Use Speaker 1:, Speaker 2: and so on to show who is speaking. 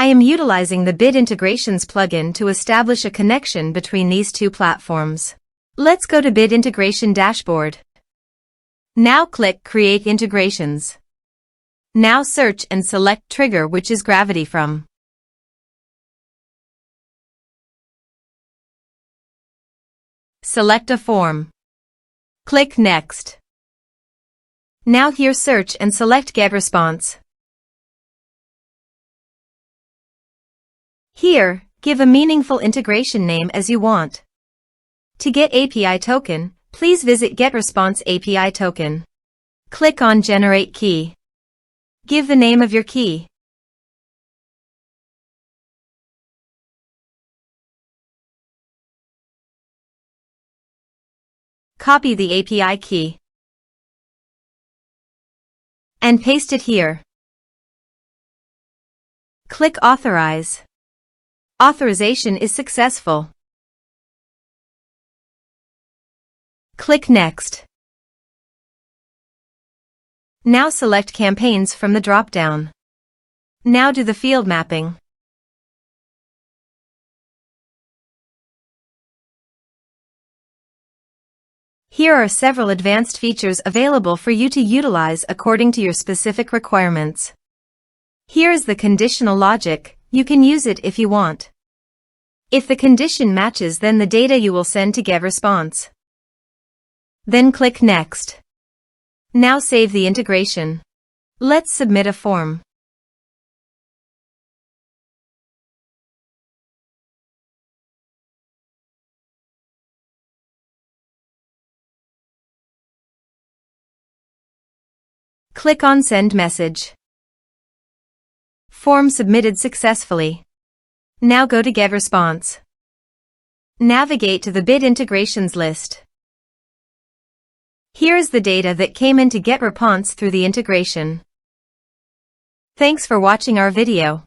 Speaker 1: I am utilizing the Bid Integrations plugin to establish a connection between these two platforms. Let's go to Bid Integration Dashboard. Now click Create Integrations. Now search and select Trigger, which is Gravity from. Select a form. Click Next. Now here search and select GetResponse. Here, give a meaningful integration name as you want. To get API token, please visit GetResponse API token. Click on Generate Key. Give the name of your key. Copy the API key and paste it here. Click Authorize. Authorization is successful. Click Next. Now select Campaigns from the drop-down. Now do the field mapping. Here are several advanced features available for you to utilize according to your specific requirements. Here is the conditional logic. You can use it if you want. If the condition matches, then the data you will send to GetResponse. Then click Next. Now save the integration. Let's submit a form. Click on Send Message. Form submitted successfully. Now go to GetResponse. Navigate to the Bid Integrations list. Here is the data that came into GetResponse through the integration. Thanks for watching our video.